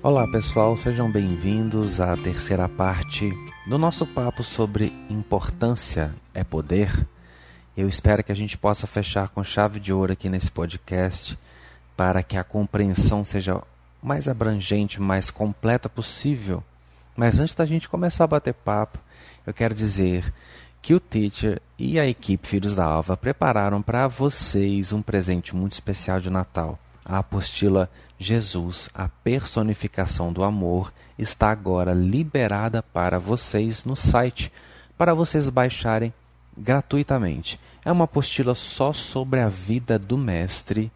Olá pessoal, sejam bem-vindos à terceira parte do nosso papo sobre importância é poder. Eu espero que a gente possa fechar com chave de ouro aqui nesse podcast para que a compreensão seja mais abrangente, mais completa possível. Mas antes da gente começar a bater papo, eu quero dizer que o Teacher e a equipe Filhos da Alva prepararam para vocês um presente muito especial de Natal. A apostila Jesus, a personificação do amor, está agora liberada para vocês no site, para vocês baixarem gratuitamente. É uma apostila só sobre a vida do mestre,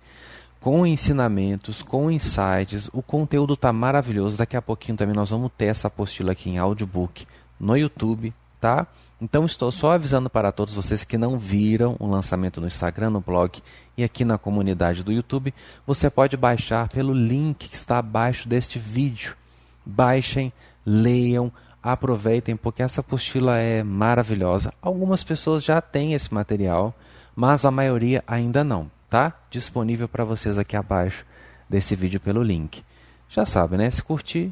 com ensinamentos, com insights. O conteúdo está maravilhoso. Daqui a pouquinho também nós vamos ter essa apostila aqui em audiobook no YouTube, tá? Então estou só avisando para todos vocês que não viram o lançamento no Instagram, no blog e aqui na comunidade do YouTube. Você pode baixar pelo link que está abaixo deste vídeo. Baixem, leiam, aproveitem, porque essa apostila é maravilhosa. Algumas pessoas já têm esse material, mas a maioria ainda não, tá? Disponível para vocês aqui abaixo desse vídeo pelo link. Já sabe, né? Se curtir,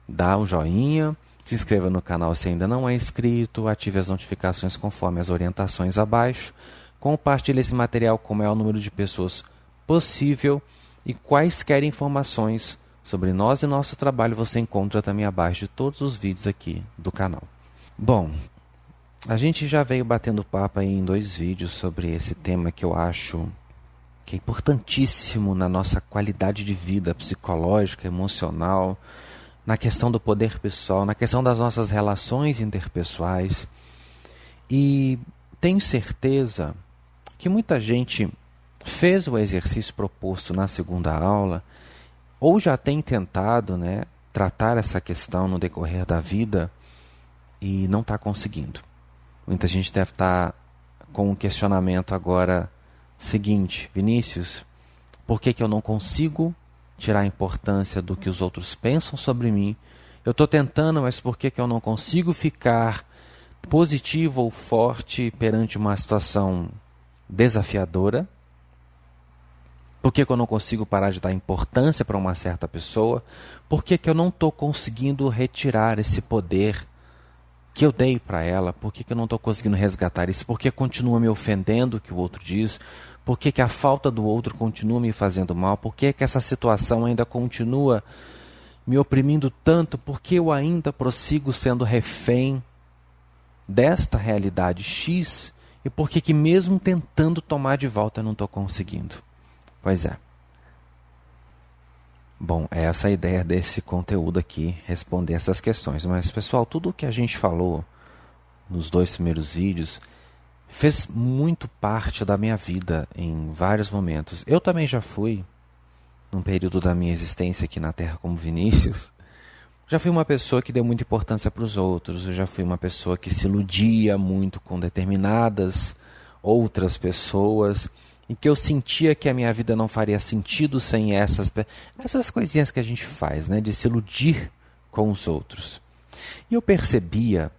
dá um joinha. Se inscreva no canal se ainda não é inscrito, ative as notificações conforme as orientações abaixo, compartilhe esse material com o maior número de pessoas possível e quaisquer informações sobre nós e nosso trabalho você encontra também abaixo de todos os vídeos aqui do canal. Bom, a gente já veio batendo papo aí em 2 vídeos sobre esse tema que eu acho que é importantíssimo na nossa qualidade de vida psicológica, emocional, na questão do poder pessoal, na questão das nossas relações interpessoais. E tenho certeza que muita gente fez o exercício proposto na segunda aula, ou já tem tentado, tratar essa questão no decorrer da vida e não está conseguindo. Muita gente deve estar com um questionamento agora seguinte: Vinícius, por que eu não consigo tirar a importância do que os outros pensam sobre mim? Eu estou tentando, mas por que eu não consigo ficar positivo ou forte perante uma situação desafiadora? Por que eu não consigo parar de dar importância para uma certa pessoa? Por que eu não estou conseguindo retirar esse poder que eu dei para ela? Por que eu não estou conseguindo resgatar isso? Por que continua me ofendendo o que o outro diz? Por que a falta do outro continua me fazendo mal? Por que essa situação ainda continua me oprimindo tanto? Por que eu ainda prossigo sendo refém desta realidade X? E por que mesmo tentando tomar de volta eu não estou conseguindo? Pois é. Bom, é essa a ideia desse conteúdo aqui, responder essas questões. Mas, pessoal, tudo o que a gente falou nos 2 primeiros vídeos fez muito parte da minha vida em vários momentos. Eu também já fui, num período da minha existência aqui na Terra como Vinícius, já fui uma pessoa que deu muita importância para os outros. Eu já fui uma pessoa que se iludia muito com determinadas outras pessoas e que eu sentia que a minha vida não faria sentido sem essas coisinhas que a gente faz, de se iludir com os outros. E eu percebia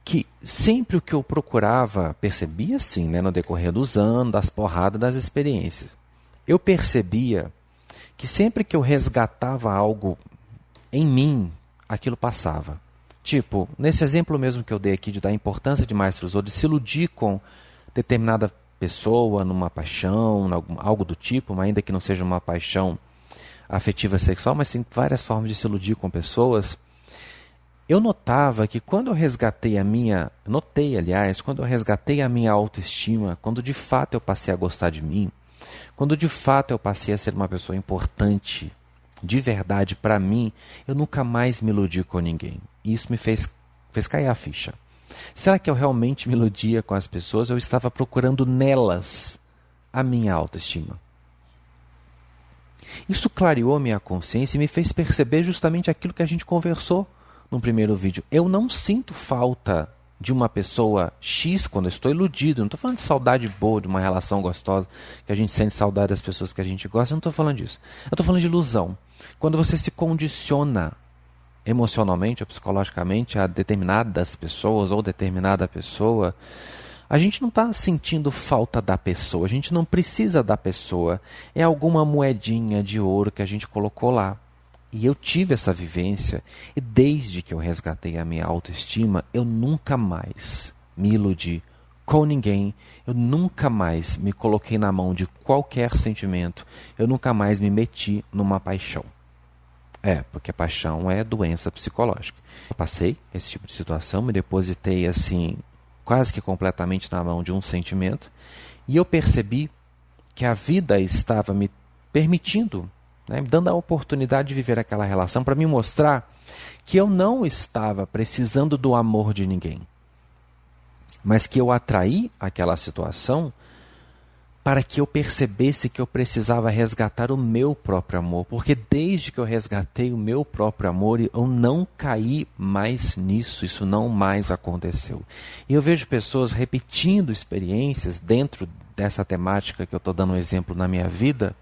que sempre o que eu procurava, percebia sim, no decorrer dos anos, das porradas, das experiências, eu percebia que sempre que eu resgatava algo em mim, aquilo passava. Tipo, nesse exemplo mesmo que eu dei aqui de dar importância demais para os outros, de se iludir com determinada pessoa, numa paixão, algo do tipo, ainda que não seja uma paixão afetiva sexual, mas tem várias formas de se iludir com pessoas. Eu notava que quando eu resgatei quando eu resgatei a minha autoestima, quando de fato eu passei a gostar de mim, quando de fato eu passei a ser uma pessoa importante, de verdade para mim, eu nunca mais me iludi com ninguém. E isso me fez cair a ficha. Será que eu realmente me iludia com as pessoas? Eu estava procurando nelas a minha autoestima. Isso clareou minha consciência e me fez perceber justamente aquilo que a gente conversou no primeiro vídeo. Eu não sinto falta de uma pessoa X quando eu estou iludido. Não estou falando de saudade boa, de uma relação gostosa, que a gente sente saudade das pessoas que a gente gosta. Eu não estou falando disso. Eu estou falando de ilusão. Quando você se condiciona emocionalmente ou psicologicamente a determinadas pessoas ou determinada pessoa, a gente não está sentindo falta da pessoa, a gente não precisa da pessoa. É alguma moedinha de ouro que a gente colocou lá. E eu tive essa vivência, e desde que eu resgatei a minha autoestima, eu nunca mais me iludi com ninguém, eu nunca mais me coloquei na mão de qualquer sentimento, eu nunca mais me meti numa paixão. Porque paixão é doença psicológica. Eu passei esse tipo de situação, me depositei assim, quase que completamente na mão de um sentimento, e eu percebi que a vida estava me permitindo, me dando a oportunidade de viver aquela relação para me mostrar que eu não estava precisando do amor de ninguém, mas que eu atraí aquela situação para que eu percebesse que eu precisava resgatar o meu próprio amor, porque desde que eu resgatei o meu próprio amor, eu não caí mais nisso, isso não mais aconteceu. E eu vejo pessoas repetindo experiências dentro dessa temática que eu estou dando um exemplo na minha vida,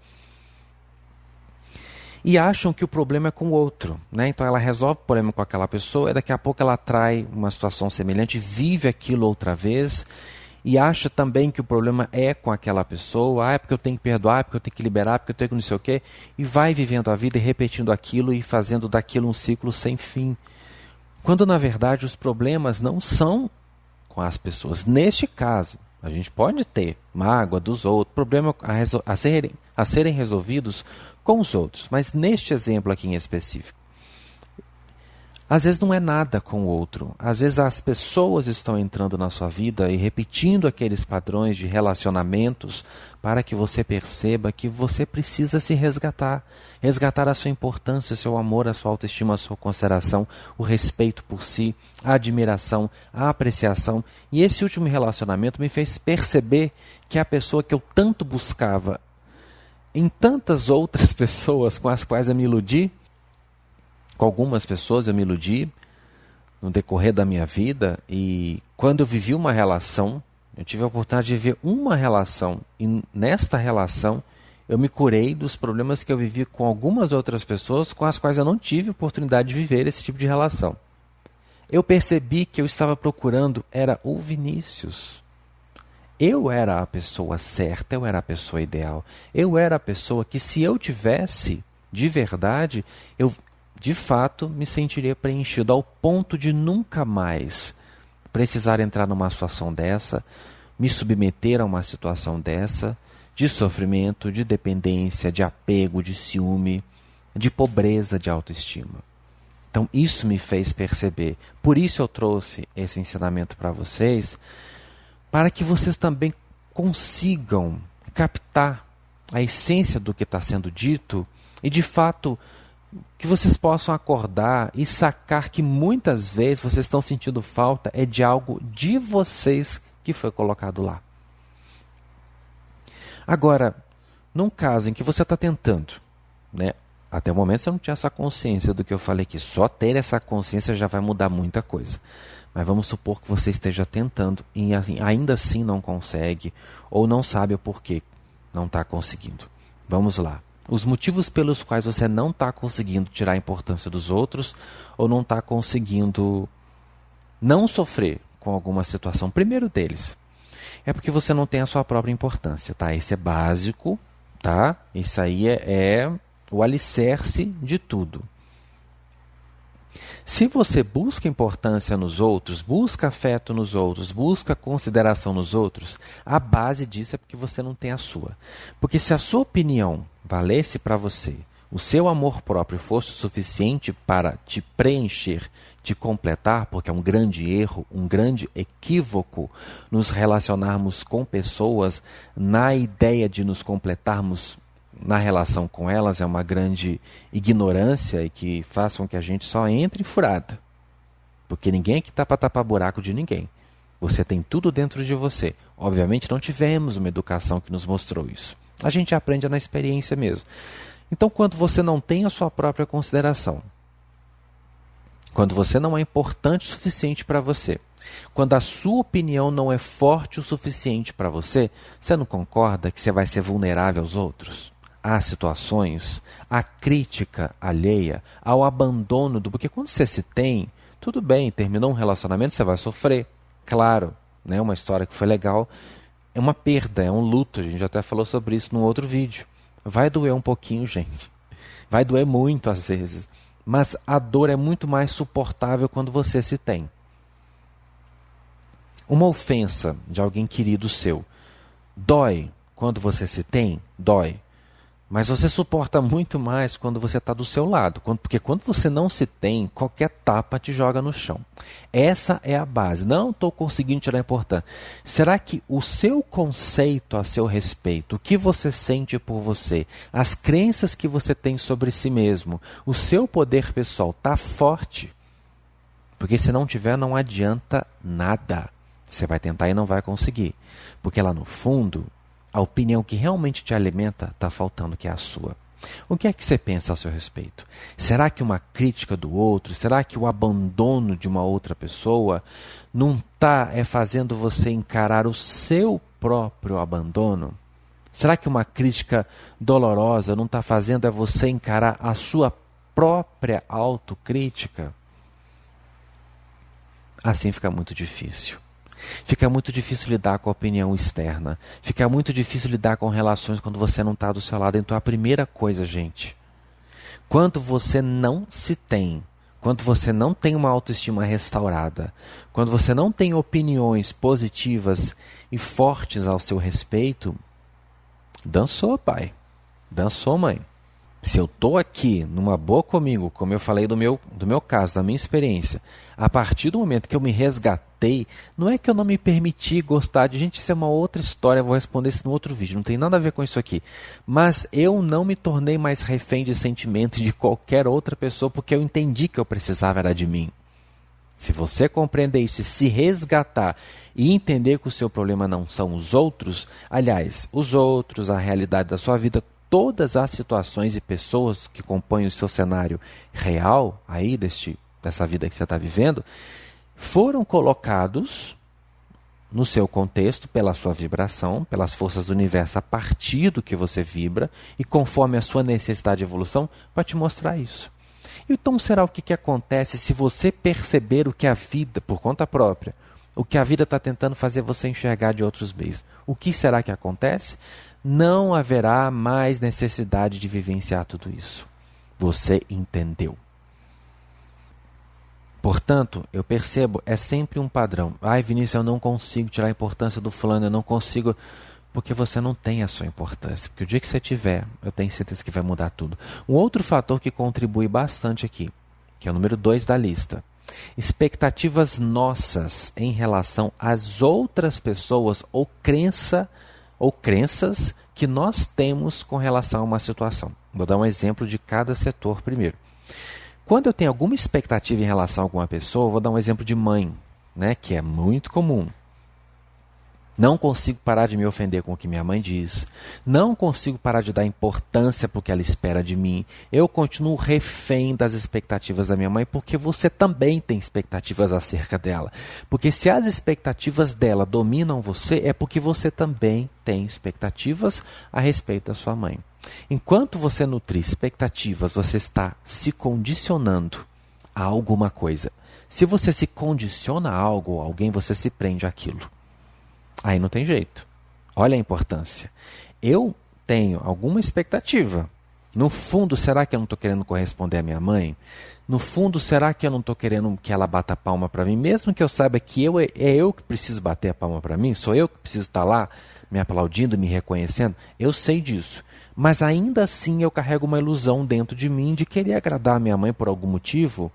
e acham que o problema é com o outro, Então ela resolve o problema com aquela pessoa, e daqui a pouco ela atrai uma situação semelhante, vive aquilo outra vez, e acha também que o problema é com aquela pessoa, é porque eu tenho que perdoar, é porque eu tenho que liberar, porque eu tenho que não sei o quê, e vai vivendo a vida e repetindo aquilo e fazendo daquilo um ciclo sem fim. Quando na verdade os problemas não são com as pessoas. Neste caso, a gente pode ter mágoa dos outros, problema a serem resolvidos com os outros. Mas neste exemplo aqui em específico, às vezes não é nada com o outro. Às vezes as pessoas estão entrando na sua vida e repetindo aqueles padrões de relacionamentos para que você perceba que você precisa se resgatar. Resgatar a sua importância, o seu amor, a sua autoestima, a sua consideração, o respeito por si, a admiração, a apreciação. E esse último relacionamento me fez perceber que a pessoa que eu tanto buscava em tantas outras pessoas com as quais eu me iludi, com algumas pessoas eu me iludi no decorrer da minha vida, e quando eu vivi uma relação, eu tive a oportunidade de viver uma relação, e nesta relação eu me curei dos problemas que eu vivi com algumas outras pessoas com as quais eu não tive oportunidade de viver esse tipo de relação. Eu percebi que eu estava procurando era o Vinícius. Eu era a pessoa certa, eu era a pessoa ideal, eu era a pessoa que, se eu tivesse de verdade, eu de fato me sentiria preenchido ao ponto de nunca mais precisar entrar numa situação dessa, me submeter a uma situação dessa, de sofrimento, de dependência, de apego, de ciúme, de pobreza de autoestima. Então isso me fez perceber, por isso eu trouxe esse ensinamento para vocês, para que vocês também consigam captar a essência do que está sendo dito e, de fato, que vocês possam acordar e sacar que muitas vezes vocês estão sentindo falta é de algo de vocês que foi colocado lá. Agora, num caso em que você está tentando, até o momento você não tinha essa consciência do que eu falei aqui, só ter essa consciência já vai mudar muita coisa. Mas vamos supor que você esteja tentando e ainda assim não consegue, ou não sabe o porquê não está conseguindo. Vamos lá. Os motivos pelos quais você não está conseguindo tirar a importância dos outros, ou não está conseguindo não sofrer com alguma situação. Primeiro deles, é porque você não tem a sua própria importância, tá? Esse é básico, tá? Isso aí é o alicerce de tudo. Se você busca importância nos outros, busca afeto nos outros, busca consideração nos outros, a base disso é porque você não tem a sua. Porque se a sua opinião valesse para você, o seu amor próprio fosse o suficiente para te preencher, te completar, porque é um grande erro, um grande equívoco nos relacionarmos com pessoas na ideia de nos completarmos na relação com elas, é uma grande ignorância e que faz com que a gente só entre em furada. Porque ninguém aqui está para tapar buraco de ninguém. Você tem tudo dentro de você. Obviamente não tivemos uma educação que nos mostrou isso. A gente aprende na experiência mesmo. Então, quando você não tem a sua própria consideração, quando você não é importante o suficiente para você, quando a sua opinião não é forte o suficiente para você, você não concorda que você vai ser vulnerável aos outros? Às situações, à crítica alheia, ao abandono do... Porque quando você se tem, tudo bem, terminou um relacionamento, você vai sofrer. Claro, uma história que foi legal, é uma perda, é um luto, a gente até falou sobre isso num outro vídeo. Vai doer um pouquinho, gente. Vai doer muito às vezes, mas a dor é muito mais suportável quando você se tem. Uma ofensa de alguém querido seu dói quando você se tem? Dói. Mas você suporta muito mais quando você está do seu lado. Porque quando você não se tem, qualquer tapa te joga no chão. Essa é a base. Não estou conseguindo tirar a importância. Será que o seu conceito a seu respeito, o que você sente por você, as crenças que você tem sobre si mesmo, o seu poder pessoal está forte? Porque se não tiver, não adianta nada. Você vai tentar e não vai conseguir. Porque lá no fundo, a opinião que realmente te alimenta está faltando, que é a sua. O que é que você pensa a seu respeito? Será que uma crítica do outro, será que o abandono de uma outra pessoa não está fazendo você encarar o seu próprio abandono? Será que uma crítica dolorosa não está fazendo você encarar a sua própria autocrítica? Assim fica muito difícil. Fica muito difícil lidar com a opinião externa. Fica muito difícil lidar com relações quando você não está do seu lado. Então a primeira coisa, gente, quando você não se tem, quando você não tem uma autoestima restaurada, quando você não tem opiniões positivas e fortes ao seu respeito, dançou, pai. Dançou, mãe. Se eu estou aqui numa boa comigo, como eu falei do meu caso, da minha experiência, a partir do momento que eu me resgatei, não é que eu não me permiti gostar de gente, isso é uma outra história, eu vou responder isso no outro vídeo, não tem nada a ver com isso aqui. Mas eu não me tornei mais refém de sentimentos de qualquer outra pessoa, porque eu entendi que eu precisava era de mim. Se você compreender isso e se resgatar e entender que o seu problema não são os outros, aliás, os outros, a realidade da sua vida, todas as situações e pessoas que compõem o seu cenário real, aí dessa vida que você está vivendo, foram colocados no seu contexto pela sua vibração, pelas forças do universo a partir do que você vibra e conforme a sua necessidade de evolução para te mostrar isso. Então será o que acontece se você perceber o que a vida, por conta própria, o que a vida está tentando fazer você enxergar de outros meios? O que será que acontece? Não haverá mais necessidade de vivenciar tudo isso. Você entendeu. Portanto, eu percebo, é sempre um padrão. Ai, Vinícius, eu não consigo tirar a importância do fulano, eu não consigo... Porque você não tem a sua importância. Porque o dia que você tiver, eu tenho certeza que vai mudar tudo. Um outro fator que contribui bastante aqui, que é o número 2 da lista. Expectativas nossas em relação às outras pessoas ou crenças que nós temos com relação a uma situação. Vou dar um exemplo de cada setor primeiro. Quando eu tenho alguma expectativa em relação a alguma pessoa, vou dar um exemplo de mãe, né, que é muito comum. Não consigo parar de me ofender com o que minha mãe diz. Não consigo parar de dar importância para o que ela espera de mim. Eu continuo refém das expectativas da minha mãe, porque você também tem expectativas acerca dela. Porque se as expectativas dela dominam você, é porque você também tem expectativas a respeito da sua mãe. Enquanto você nutrir expectativas, você está se condicionando a alguma coisa. Se você se condiciona a algo ou a alguém, você se prende àquilo. Aí não tem jeito. Olha a importância. Eu tenho alguma expectativa. No fundo, será que eu não estou querendo corresponder à minha mãe? No fundo, será que eu não estou querendo que ela bata a palma para mim? Mesmo que eu saiba que é eu que preciso bater a palma para mim, sou eu que preciso estar lá me aplaudindo, me reconhecendo, eu sei disso. Mas ainda assim eu carrego uma ilusão dentro de mim de querer agradar a minha mãe por algum motivo.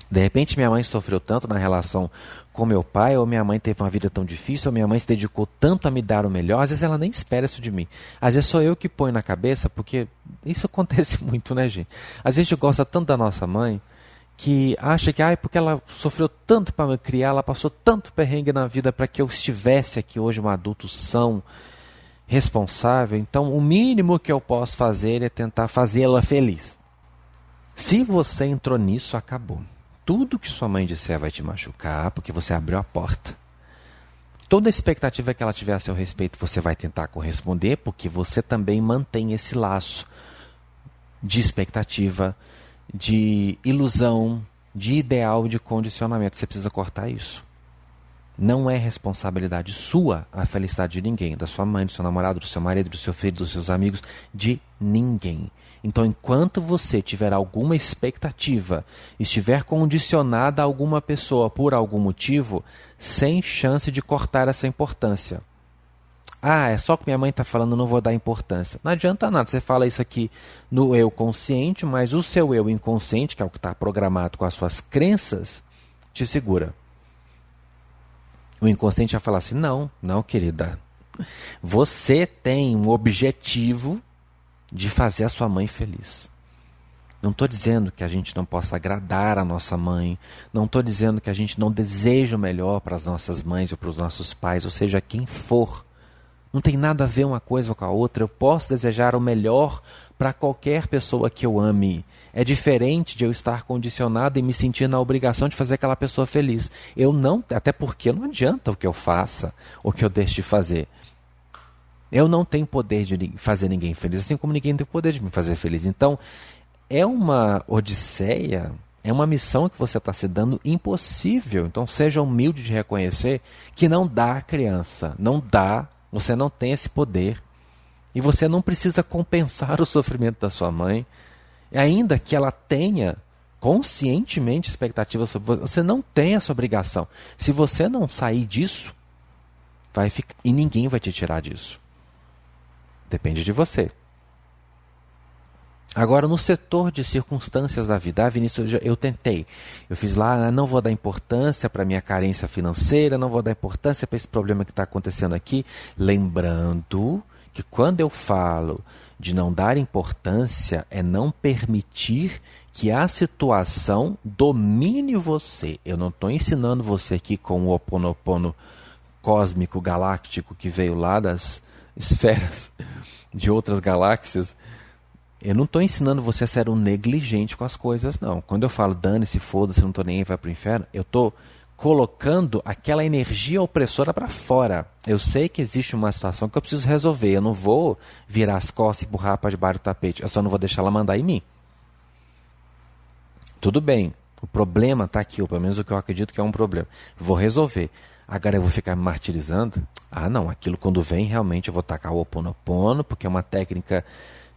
De repente minha mãe sofreu tanto na relação com meu pai, ou minha mãe teve uma vida tão difícil, ou minha mãe se dedicou tanto a me dar o melhor, às vezes ela nem espera isso de mim. Às vezes sou eu que ponho na cabeça, porque isso acontece muito, né, gente? Às vezes a gente gosta tanto da nossa mãe, que acha que porque ela sofreu tanto para me criar, ela passou tanto perrengue na vida para que eu estivesse aqui hoje um adulto são, responsável, então o mínimo que eu posso fazer é tentar fazê-la feliz. Se você entrou nisso, acabou. Tudo que sua mãe disser vai te machucar, porque você abriu a porta. Toda expectativa que ela tiver a seu respeito, você vai tentar corresponder, porque você também mantém esse laço de expectativa, de ilusão, de ideal, de condicionamento. Você precisa cortar isso. Não é responsabilidade sua a felicidade de ninguém, da sua mãe, do seu namorado, do seu marido, do seu filho, dos seus amigos, de ninguém. Então, enquanto você tiver alguma expectativa, estiver condicionada a alguma pessoa por algum motivo, sem chance de cortar essa importância. Ah, é só que minha mãe está falando, não vou dar importância. Não adianta nada, você fala isso aqui no eu consciente, mas o seu eu inconsciente, que é o que está programado com as suas crenças, te segura. O inconsciente vai falar assim, não, querida. Você tem um objetivo de fazer a sua mãe feliz. Não estou dizendo que a gente não possa agradar a nossa mãe. Não estou dizendo que a gente não deseja o melhor para as nossas mães ou para os nossos pais, ou seja, quem for. Não tem nada a ver uma coisa com a outra. Eu posso desejar o melhor para qualquer pessoa que eu ame. É diferente de eu estar condicionado e me sentir na obrigação de fazer aquela pessoa feliz. Eu não, até porque não adianta o que eu faça ou o que eu deixe de fazer. Eu não tenho poder de fazer ninguém feliz, assim como ninguém tem poder de me fazer feliz. Então, é uma odisseia, é uma missão que você está se dando impossível. Então, seja humilde de reconhecer que não dá a criança, não dá. Você não tem esse poder. E você não precisa compensar o sofrimento da sua mãe. Ainda que ela tenha conscientemente expectativas sobre você, você não tem essa obrigação. Se você não sair disso, vai ficar. E ninguém vai te tirar disso. Depende de você. Agora, no setor de circunstâncias da vida, Vinícius, eu tentei. Eu fiz lá, não vou dar importância para a minha carência financeira, não vou dar importância para esse problema que está acontecendo aqui. Lembrando que quando eu falo de não dar importância, é não permitir que a situação domine você. Eu não estou ensinando você aqui com o Ho Oponopono cósmico, galáctico, que veio lá das esferas de outras galáxias. Eu não estou ensinando você a ser um negligente com as coisas, não. Quando eu falo dane-se, foda-se, não estou nem aí, vai para o inferno, eu estou colocando aquela energia opressora para fora. Eu sei que existe uma situação que eu preciso resolver. Eu não vou virar as costas e empurrar para debaixo do tapete. Eu só não vou deixar ela mandar em mim. Tudo bem. O problema está aqui, ou pelo menos o que eu acredito que é um problema. Vou resolver. Agora eu vou ficar me martirizando? Ah, não. Aquilo quando vem, realmente eu vou tacar o Ho Oponopono, porque é uma técnica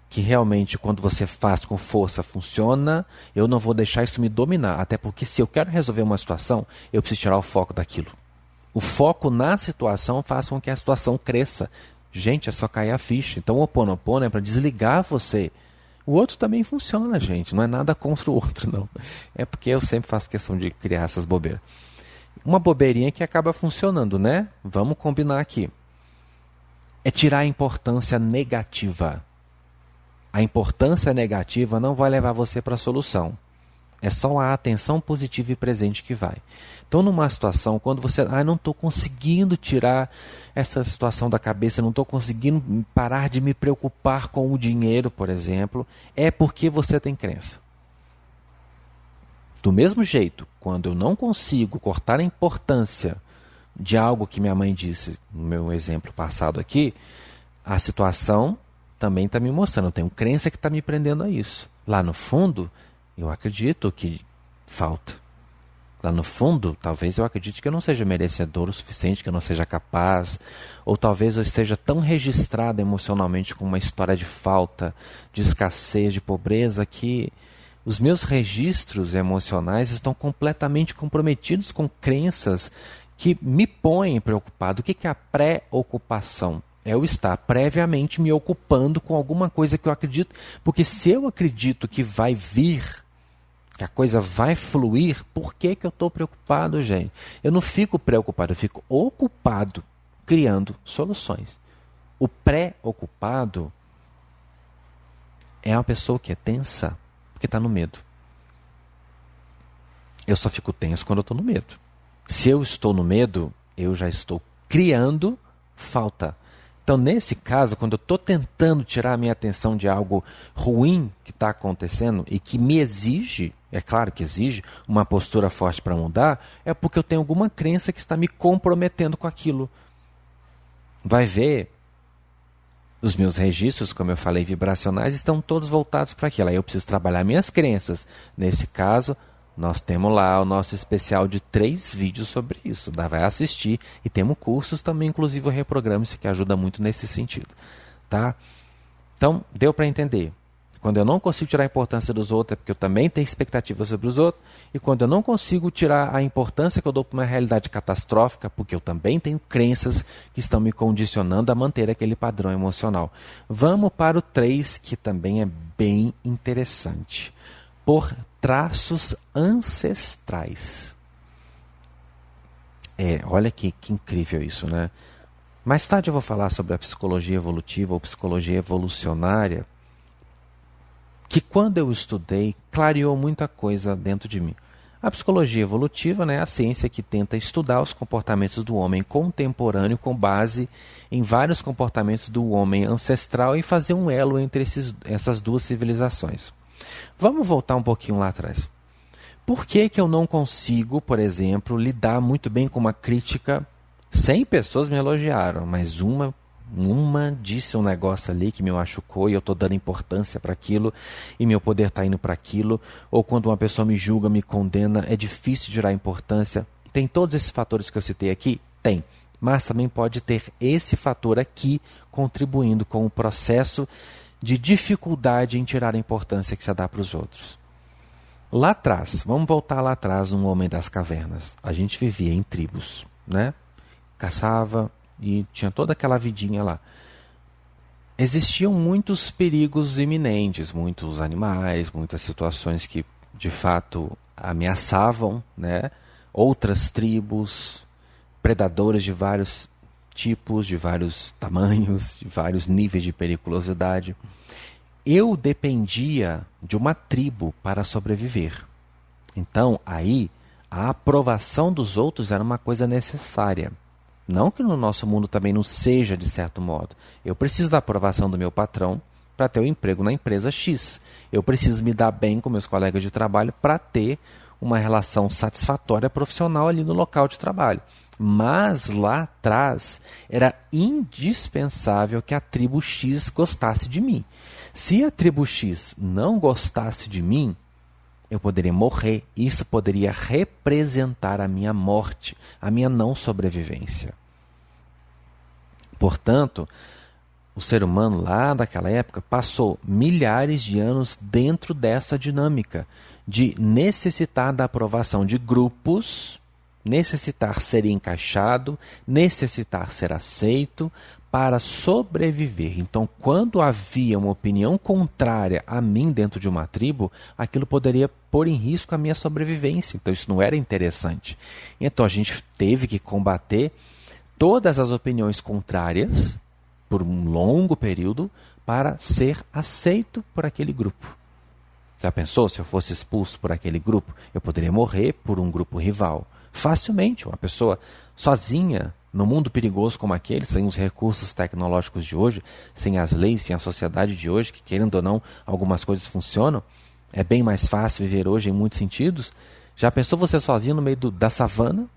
que realmente quando você faz com força funciona. Eu não vou deixar isso me dominar, até porque se eu quero resolver uma situação, eu preciso tirar o foco daquilo. O foco na situação faz com que a situação cresça. Gente, é só cair a ficha. Então o Ho Oponopono é para desligar você. O outro também funciona, gente, não é nada contra o outro, não. É porque eu sempre faço questão de criar essas bobeiras. Uma bobeirinha que acaba funcionando, né? Vamos combinar aqui. É tirar a importância negativa. A importância negativa não vai levar você para a solução. É só a atenção positiva e presente que vai. Então, numa situação, quando você... não estou conseguindo tirar essa situação da cabeça, não estou conseguindo parar de me preocupar com o dinheiro, por exemplo, é porque você tem crença. Do mesmo jeito, quando eu não consigo cortar a importância de algo que minha mãe disse, no meu exemplo passado aqui, a situação também está me mostrando. Eu tenho crença que está me prendendo a isso. Lá no fundo, eu acredito que falta. Lá no fundo, talvez eu acredite que eu não seja merecedor o suficiente, que eu não seja capaz, ou talvez eu esteja tão registrado emocionalmente com uma história de falta, de escassez, de pobreza, que os meus registros emocionais estão completamente comprometidos com crenças que me põem preocupado. O que é a pré-ocupação? É eu estar previamente me ocupando com alguma coisa que eu acredito. Porque se eu acredito que vai vir, que a coisa vai fluir, por que eu estou preocupado, gente? Eu não fico preocupado, eu fico ocupado, criando soluções. O pré-ocupado é uma pessoa que é tensa, porque está no medo. Eu só fico tenso quando eu estou no medo. Se eu estou no medo, eu já estou criando falta. Então, nesse caso, quando eu estou tentando tirar a minha atenção de algo ruim que está acontecendo e que me exige, é claro que exige, uma postura forte para mudar, é porque eu tenho alguma crença que está me comprometendo com aquilo. Vai ver, os meus registros, como eu falei, vibracionais, estão todos voltados para aquilo. Aí eu preciso trabalhar minhas crenças. Nesse caso, Nós temos lá o nosso especial de 3 vídeos sobre isso. Vai assistir. E temos cursos também, inclusive o Reprograme-se, que ajuda muito nesse sentido. Tá? Então, deu para entender. Quando eu não consigo tirar a importância dos outros, é porque eu também tenho expectativa sobre os outros. E quando eu não consigo tirar a importância que eu dou para uma realidade catastrófica, porque eu também tenho crenças que estão me condicionando a manter aquele padrão emocional. Vamos para o 3, que também é bem interessante. Por traços ancestrais. Olha que incrível isso, né? Mais tarde eu vou falar sobre a psicologia evolutiva ou psicologia evolucionária, que quando eu estudei, clareou muita coisa dentro de mim. A psicologia evolutiva, né, é a ciência que tenta estudar os comportamentos do homem contemporâneo com base em vários comportamentos do homem ancestral e fazer um elo entre essas duas civilizações. Vamos voltar um pouquinho lá atrás. Por que eu não consigo, por exemplo, lidar muito bem com uma crítica? 100 pessoas me elogiaram, mas uma disse um negócio ali que me machucou e eu estou dando importância para aquilo e meu poder está indo para aquilo. Ou quando uma pessoa me julga, me condena, é difícil de tirar importância. Tem todos esses fatores que eu citei aqui? Tem. Mas também pode ter esse fator aqui contribuindo com o processo de dificuldade em tirar a importância que se dá para os outros. Lá atrás, vamos voltar lá atrás no Homem das Cavernas. A gente vivia em tribos, né? Caçava e tinha toda aquela vidinha lá. Existiam muitos perigos iminentes, muitos animais, muitas situações que de fato ameaçavam, né? Outras tribos, predadores de vários tipos, de vários tamanhos, de vários níveis de periculosidade. Eu dependia de uma tribo para sobreviver. Então, aí, a aprovação dos outros era uma coisa necessária. Não que no nosso mundo também não seja, de certo modo. Eu preciso da aprovação do meu patrão para ter um emprego na empresa X. Eu preciso me dar bem com meus colegas de trabalho para ter uma relação satisfatória profissional ali no local de trabalho. Mas lá atrás era indispensável que a tribo X gostasse de mim. Se a tribo X não gostasse de mim, eu poderia morrer. Isso poderia representar a minha morte, a minha não sobrevivência. Portanto, o ser humano lá daquela época passou milhares de anos dentro dessa dinâmica de necessitar da aprovação de grupos, necessitar ser encaixado, necessitar ser aceito para sobreviver. Então, quando havia uma opinião contrária a mim dentro de uma tribo, aquilo poderia pôr em risco a minha sobrevivência. Então, isso não era interessante. Então, a gente teve que combater todas as opiniões contrárias por um longo período para ser aceito por aquele grupo. Já pensou se eu fosse expulso por aquele grupo? Eu poderia morrer por um grupo rival. Facilmente, uma pessoa sozinha, no mundo perigoso como aquele, sem os recursos tecnológicos de hoje, sem as leis, sem a sociedade de hoje, que querendo ou não, algumas coisas funcionam, é bem mais fácil viver hoje em muitos sentidos. Já pensou você sozinho no meio da savana?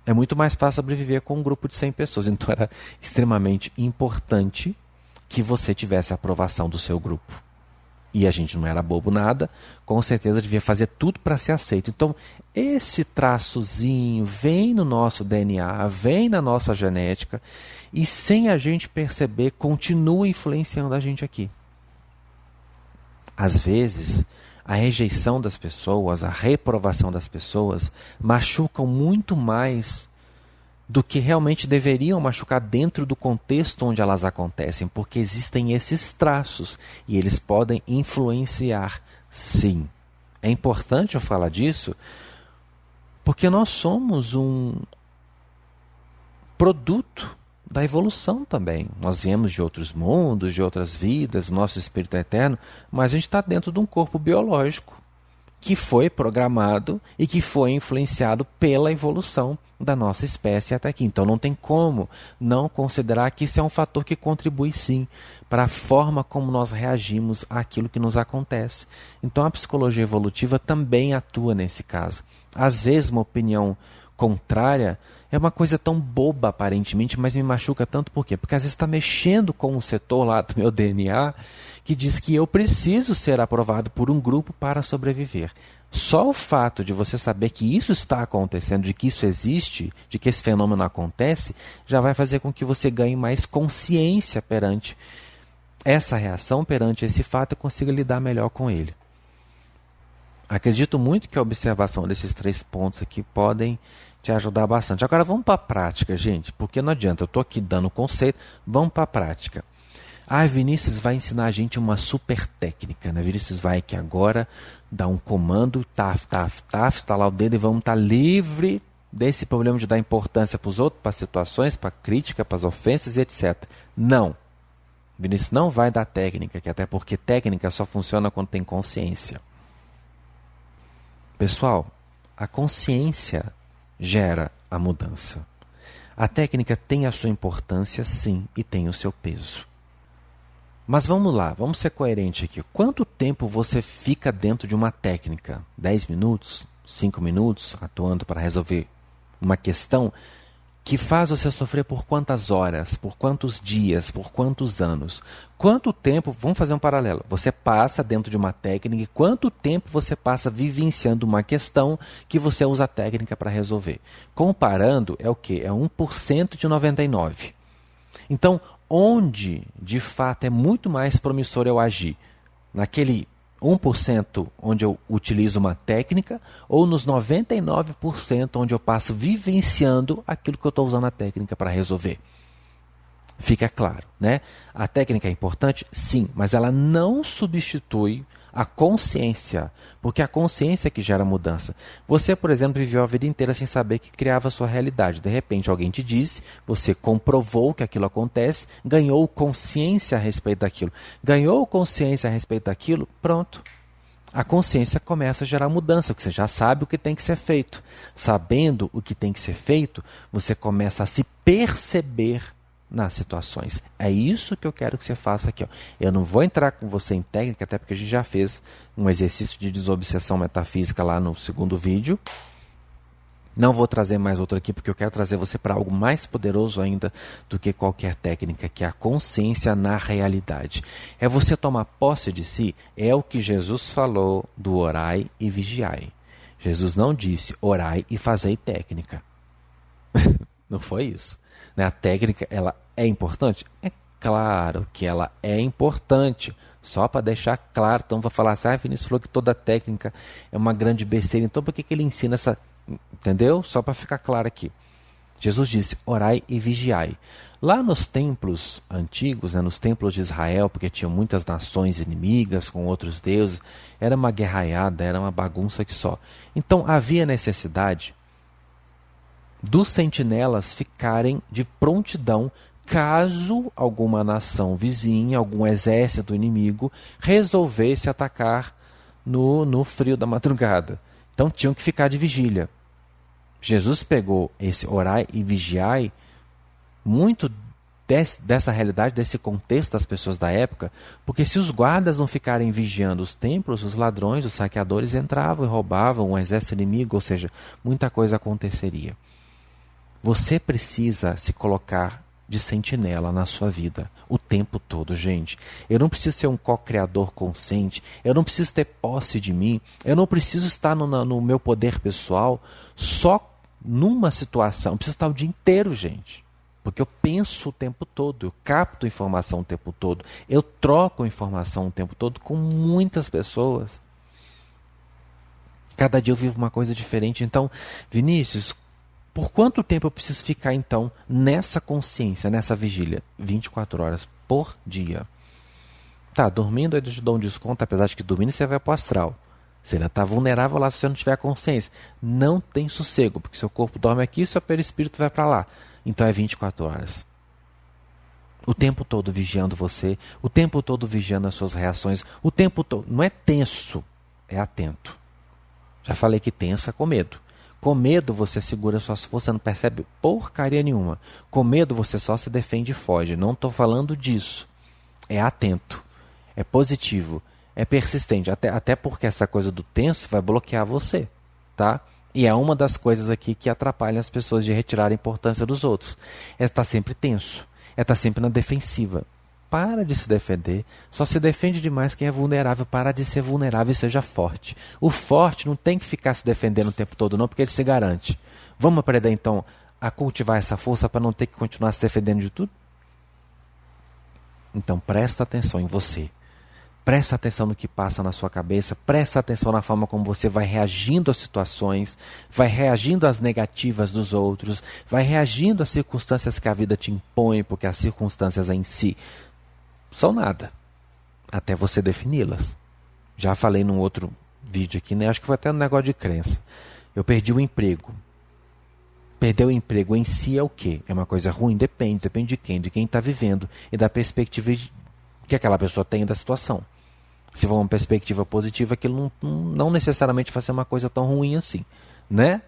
É muito mais fácil sobreviver com um grupo de 100 pessoas. Então era extremamente importante que você tivesse a aprovação do seu grupo. E a gente não era bobo nada, com certeza devia fazer tudo para ser aceito. Então, esse traçozinho vem no nosso DNA, vem na nossa genética, e sem a gente perceber, continua influenciando a gente aqui. Às vezes, a rejeição das pessoas, a reprovação das pessoas, machucam muito mais do que realmente deveriam machucar dentro do contexto onde elas acontecem, porque existem esses traços e eles podem influenciar, sim. É importante eu falar disso, porque nós somos um produto da evolução também. Nós viemos de outros mundos, de outras vidas, nosso espírito é eterno, mas a gente está dentro de um corpo biológico que foi programado e que foi influenciado pela evolução da nossa espécie até aqui. Então não tem como não considerar que isso é um fator que contribui sim para a forma como nós reagimos àquilo que nos acontece. Então a psicologia evolutiva também atua nesse caso. Às vezes uma opinião contrária é uma coisa tão boba aparentemente, mas me machuca tanto. Por quê? Porque às vezes está mexendo com um setor lá do meu DNA que diz que eu preciso ser aprovado por um grupo para sobreviver. Só o fato de você saber que isso está acontecendo, de que isso existe, de que esse fenômeno acontece, já vai fazer com que você ganhe mais consciência perante essa reação, perante esse fato, e consiga lidar melhor com ele. Acredito muito que a observação desses 3 pontos aqui podem te ajudar bastante. Agora vamos para a prática, gente, porque não adianta, eu estou aqui dando o conceito, vamos para a prática. Vinícius vai ensinar a gente uma super técnica, né? Vinícius vai aqui agora dar um comando, taf, estalar o dedo e vamos estar livre desse problema de dar importância para os outros, para as situações, para a crítica, para as ofensas e etc. Não. Vinícius não vai dar técnica, que até porque técnica só funciona quando tem consciência. Pessoal, a consciência gera a mudança. A técnica tem a sua importância, sim, e tem o seu peso. Mas vamos lá, vamos ser coerentes aqui. Quanto tempo você fica dentro de uma técnica? 10 minutos? 5 minutos atuando para resolver uma questão que faz você sofrer por quantas horas, por quantos dias, por quantos anos? Quanto tempo, vamos fazer um paralelo, você passa dentro de uma técnica e quanto tempo você passa vivenciando uma questão que você usa a técnica para resolver? Comparando, é o quê? É 1% de 99%. Então, onde de fato é muito mais promissor eu agir? Naquele 1% onde eu utilizo uma técnica ou nos 99% onde eu passo vivenciando aquilo que eu estou usando a técnica para resolver? Fica claro, né? A técnica é importante? Sim, mas ela não substitui a consciência, porque a consciência é que gera mudança. Você, por exemplo, viveu a vida inteira sem saber que criava a sua realidade. De repente alguém te disse, você comprovou que aquilo acontece, ganhou consciência a respeito daquilo. Ganhou consciência a respeito daquilo, pronto. A consciência começa a gerar mudança, porque você já sabe o que tem que ser feito. Sabendo o que tem que ser feito, você começa a se perceber nas situações. É isso que eu quero que você faça aqui. Ó. Eu não vou entrar com você em técnica, até porque a gente já fez um exercício de desobsessão metafísica lá no segundo vídeo. Não vou trazer mais outro aqui, porque eu quero trazer você para algo mais poderoso ainda do que qualquer técnica, que é a consciência na realidade. É você tomar posse de si, é o que Jesus falou do orai e vigiai. Jesus não disse orai e fazei técnica. Não foi isso. A técnica, ela é importante? É claro que ela é importante. Só para deixar claro, então vai falar assim, Vinícius falou que toda técnica é uma grande besteira, então por que ele ensina essa... Entendeu? Só para ficar claro aqui. Jesus disse, orai e vigiai. Lá nos templos antigos, nos templos de Israel, porque tinham muitas nações inimigas com outros deuses, era uma guerraiada, era uma bagunça que só. Então havia necessidade dos sentinelas ficarem de prontidão caso alguma nação vizinha, algum exército inimigo resolvesse atacar no frio da madrugada. Então tinham que ficar de vigília. Jesus pegou esse orai e vigiai muito dessa realidade, desse contexto das pessoas da época, porque se os guardas não ficarem vigiando os templos, os ladrões, os saqueadores entravam e roubavam o exército inimigo, ou seja, muita coisa aconteceria. Você precisa se colocar de sentinela na sua vida o tempo todo, gente. Eu não preciso ser um co-criador consciente, eu não preciso ter posse de mim, eu não preciso estar no meu poder pessoal só numa situação. Eu preciso estar o dia inteiro, gente. Porque eu penso o tempo todo, eu capto informação o tempo todo, eu troco informação o tempo todo com muitas pessoas. Cada dia eu vivo uma coisa diferente. Então, Vinícius, por quanto tempo eu preciso ficar, então, nessa consciência, nessa vigília? 24 horas por dia. Tá, dormindo eu te dou um desconto, apesar de que dormindo você vai para o astral. Você ainda está vulnerável lá se você não tiver consciência. Não tem sossego, porque seu corpo dorme aqui e seu perispírito vai para lá. Então é 24 horas. O tempo todo vigiando você, o tempo todo vigiando as suas reações, o tempo todo. Não é tenso, é atento. Já falei que tenso é com medo. Com medo você segura suas forças, você não percebe porcaria nenhuma. Com medo você só se defende e foge. Não estou falando disso. É atento, é positivo, é persistente. Até porque essa coisa do tenso vai bloquear você, tá? E é uma das coisas aqui que atrapalha as pessoas de retirar a importância dos outros. É estar sempre tenso, é estar sempre na defensiva. Para de se defender, só se defende demais quem é vulnerável. Para de ser vulnerável e seja forte. O forte não tem que ficar se defendendo o tempo todo não, porque ele se garante. Vamos aprender então a cultivar essa força para não ter que continuar se defendendo de tudo? Então presta atenção em você. Presta atenção no que passa na sua cabeça, presta atenção na forma como você vai reagindo às situações, vai reagindo às negativas dos outros, vai reagindo às circunstâncias que a vida te impõe, porque as circunstâncias em si são nada, até você defini-las. Já falei num outro vídeo aqui, né? Acho que foi até um negócio de crença. Eu perdi o emprego. Perder o emprego em si é o quê? É uma coisa ruim? Depende de quem? De quem está vivendo e da perspectiva que aquela pessoa tem da situação. Se for uma perspectiva positiva, aquilo não necessariamente vai ser uma coisa tão ruim assim, né?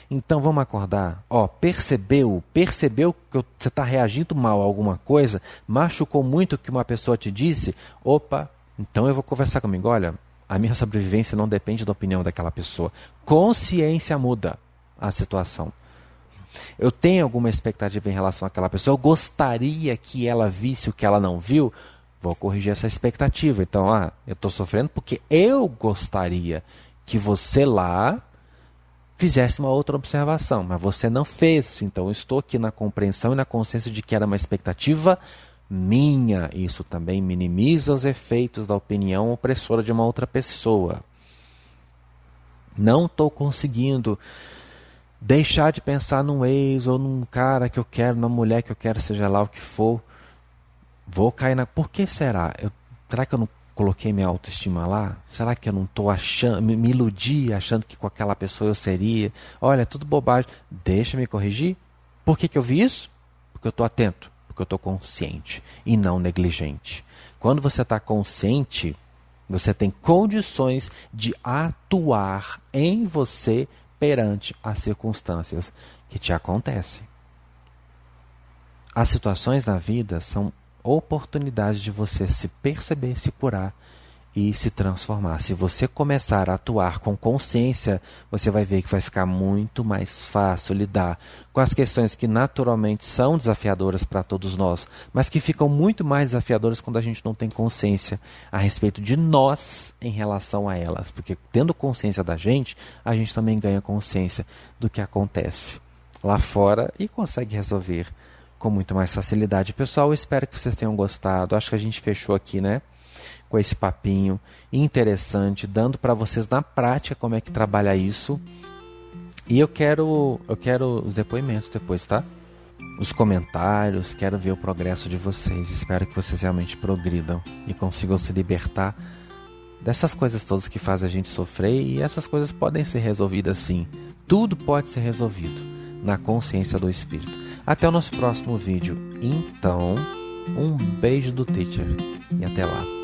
Então vamos acordar. Percebeu que você está reagindo mal a alguma coisa, machucou muito o que uma pessoa te disse? Opa, então eu vou conversar comigo. Olha, a minha sobrevivência não depende da opinião daquela pessoa. Consciência muda a situação. Eu tenho alguma expectativa em relação àquela pessoa, eu gostaria que ela visse o que ela não viu. Vou corrigir essa expectativa. Então, eu estou sofrendo porque eu gostaria que você lá fizesse uma outra observação, mas você não fez. Então, eu estou aqui na compreensão e na consciência de que era uma expectativa minha. Isso também minimiza os efeitos da opinião opressora de uma outra pessoa. Não estou conseguindo deixar de pensar num ex ou num cara que eu quero, numa mulher que eu quero, seja lá o que for. Vou cair na... Por que será? Será que eu não coloquei minha autoestima lá? Será que eu não estou achando, me iludi achando que com aquela pessoa eu seria? Olha, é tudo bobagem. Deixa me corrigir. Por que eu vi isso? Porque eu estou atento, porque eu estou consciente e não negligente. Quando você está consciente, você tem condições de atuar em você perante as circunstâncias que te acontecem. As situações na vida são oportunidade de você se perceber, se curar e se transformar. Se você começar a atuar com consciência, você vai ver que vai ficar muito mais fácil lidar com as questões que naturalmente são desafiadoras para todos nós, mas que ficam muito mais desafiadoras quando a gente não tem consciência a respeito de nós em relação a elas, porque tendo consciência da gente, a gente também ganha consciência do que acontece lá fora e consegue resolver com muito mais facilidade. Pessoal, eu espero que vocês tenham gostado. Acho que a gente fechou aqui, né? Com esse papinho interessante, dando para vocês na prática como é que trabalha isso. E eu quero os depoimentos depois, tá? Os comentários, quero ver o progresso de vocês. Espero que vocês realmente progridam e consigam se libertar dessas coisas todas que fazem a gente sofrer. E essas coisas podem ser resolvidas sim. Tudo pode ser resolvido na consciência do Espírito. Até o nosso próximo vídeo. Então, um beijo do Teacher e até lá.